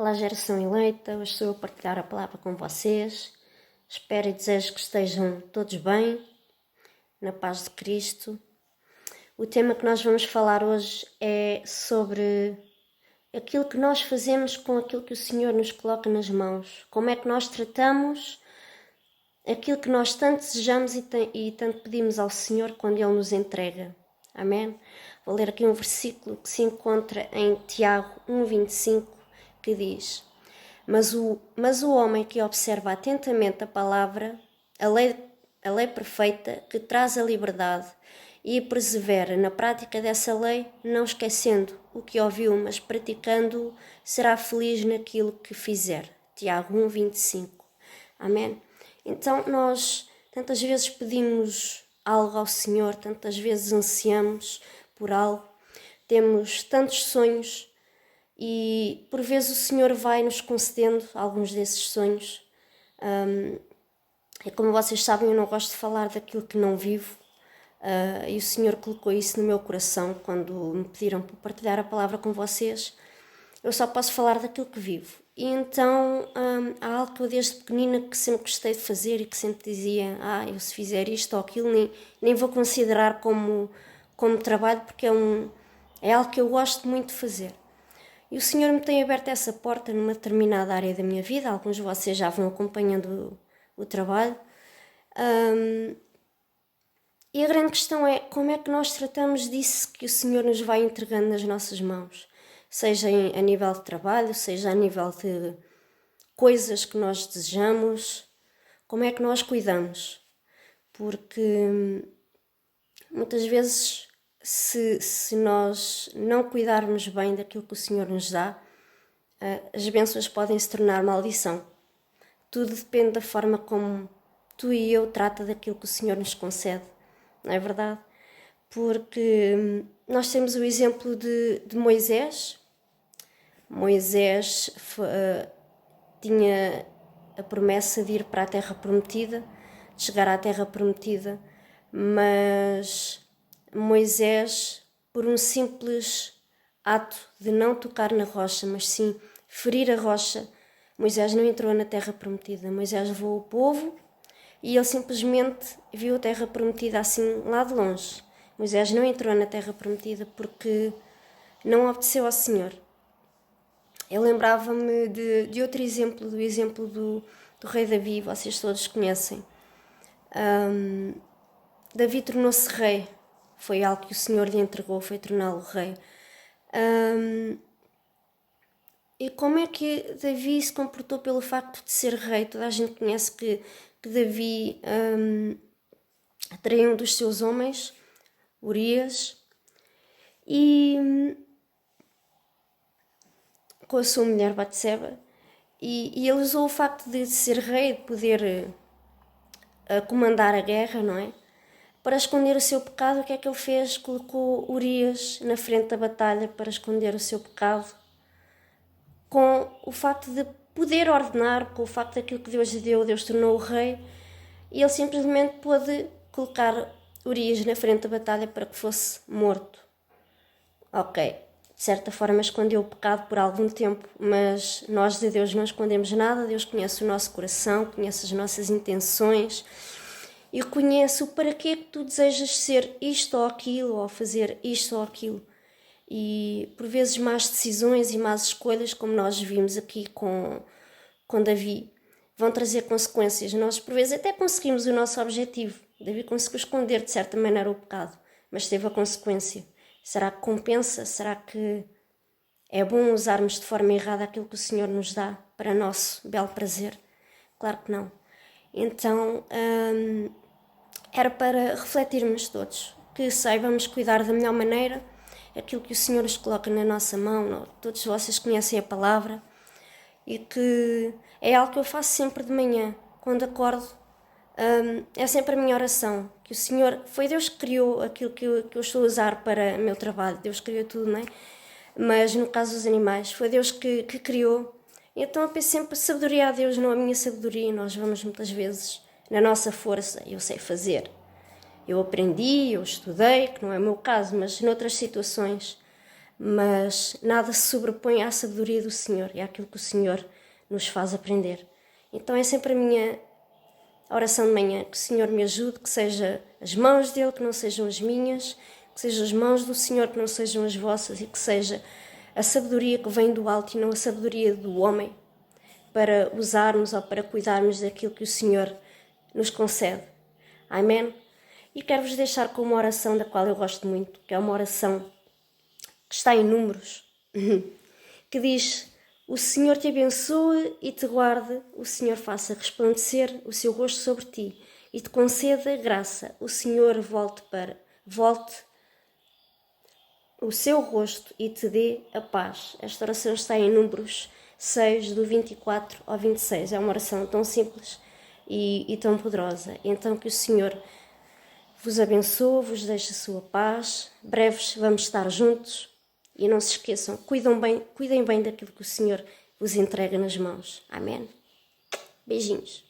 Olá, geração eleita, hoje estou a partilhar a palavra com vocês. Espero e desejo que estejam todos bem, na paz de Cristo. O tema que nós vamos falar hoje é sobre aquilo que nós fazemos com aquilo que o Senhor nos coloca nas mãos. Como é que nós tratamos aquilo que nós tanto desejamos e tanto pedimos ao Senhor quando Ele nos entrega. Amém? Vou ler aqui um versículo que se encontra em Tiago 1:25, que diz: Mas o homem que observa atentamente a palavra, a lei perfeita, que traz a liberdade, e persevera na prática dessa lei, não esquecendo o que ouviu, mas praticando-o, será feliz naquilo que fizer. Tiago 1:25. Amém? Então nós tantas vezes pedimos algo ao Senhor, tantas vezes ansiamos por algo, temos tantos sonhos e por vezes o Senhor vai nos concedendo alguns desses sonhos. E como vocês sabem, eu não gosto de falar daquilo que não vivo, e o Senhor colocou isso no meu coração quando me pediram para partilhar a palavra com vocês. Eu só posso falar daquilo que vivo. E então há algo que eu desde pequenina que sempre gostei de fazer e que sempre dizia: eu se fizer isto ou aquilo nem vou considerar como trabalho, porque é algo que eu gosto muito de fazer. E o Senhor me tem aberto essa porta numa determinada área da minha vida. Alguns de vocês já vão acompanhando o trabalho. E a grande questão é como é que nós tratamos disso que o Senhor nos vai entregando nas nossas mãos. Seja a nível de trabalho, seja a nível de coisas que nós desejamos. Como é que nós cuidamos? Porque muitas vezes, se nós não cuidarmos bem daquilo que o Senhor nos dá, as bênçãos podem se tornar maldição. Tudo depende da forma como tu e eu trata daquilo que o Senhor nos concede, não é verdade? Porque nós temos o exemplo de Moisés. Moisés tinha a promessa de ir para a Terra Prometida, de chegar à Terra Prometida, mas Moisés, por um simples ato de não tocar na rocha, mas sim ferir a rocha, Moisés não entrou na Terra Prometida. Moisés levou o povo e ele simplesmente viu a Terra Prometida assim lá de longe. Moisés não entrou na Terra Prometida porque não obedeceu ao Senhor. Eu lembrava-me de outro exemplo, do exemplo do rei Davi, vocês todos conhecem. Davi tornou-se rei, foi algo que o Senhor lhe entregou, foi torná-lo rei. E como é que Davi se comportou pelo facto de ser rei? Toda a gente conhece que Davi traiu um dos seus homens, Urias, e com a sua mulher Batseba, e ele usou o facto de ser rei, de poder comandar a guerra, não é? Para esconder o seu pecado, o que é que ele fez? Colocou Urias na frente da batalha para esconder o seu pecado, com o facto de poder ordenar, com o facto daquilo que Deus lhe deu, Deus tornou o rei, e ele simplesmente pôde colocar Urias na frente da batalha para que fosse morto. Ok, de certa forma escondeu o pecado por algum tempo, mas nós de Deus não escondemos nada. Deus conhece o nosso coração, conhece as nossas intenções e conhece o para que é que tu desejas ser isto ou aquilo, ou fazer isto ou aquilo. E por vezes más decisões e más escolhas, como nós vimos aqui com Davi, vão trazer consequências. Nós por vezes até conseguimos o nosso objetivo. Davi conseguiu esconder de certa maneira o pecado, mas teve a consequência. Será que compensa? Será que é bom usarmos de forma errada aquilo que o Senhor nos dá para nosso belo prazer? Claro que não. Então, era para refletirmos todos, que saibamos cuidar da melhor maneira aquilo que o Senhor nos coloca na nossa mão. Todos vocês conhecem a palavra, e que é algo que eu faço sempre de manhã, quando acordo. É sempre a minha oração, que o Senhor, foi Deus que criou aquilo que eu estou a usar para o meu trabalho. Deus criou tudo, não é? Mas no caso dos animais, foi Deus que criou. Então eu peço sempre sabedoria a Deus, não a minha sabedoria. Nós vamos muitas vezes na nossa força. Eu sei fazer, eu aprendi, eu estudei, que não é o meu caso, mas noutras situações mas nada se sobrepõe à sabedoria do Senhor e àquilo que o Senhor nos faz aprender. Então é sempre a minha oração de manhã, que o Senhor me ajude, que seja as mãos dele, que não sejam as minhas, que sejam as mãos do Senhor, que não sejam as vossas, e que seja a sabedoria que vem do alto e não a sabedoria do homem, para usarmos ou para cuidarmos daquilo que o Senhor nos concede. Amém? E quero-vos deixar com uma oração da qual eu gosto muito, que é uma oração que está em Números, que diz: o Senhor te abençoe e te guarde, o Senhor faça resplandecer o seu rosto sobre ti e te conceda graça, o Senhor volte o seu rosto e te dê a paz. Esta oração está em Números 6, do 24 ao 26. É uma oração tão simples e tão poderosa. Então que o Senhor vos abençoe, vos deixe a sua paz. Breves vamos estar juntos. E não se esqueçam, cuidem bem daquilo que o Senhor vos entrega nas mãos. Amém? Beijinhos.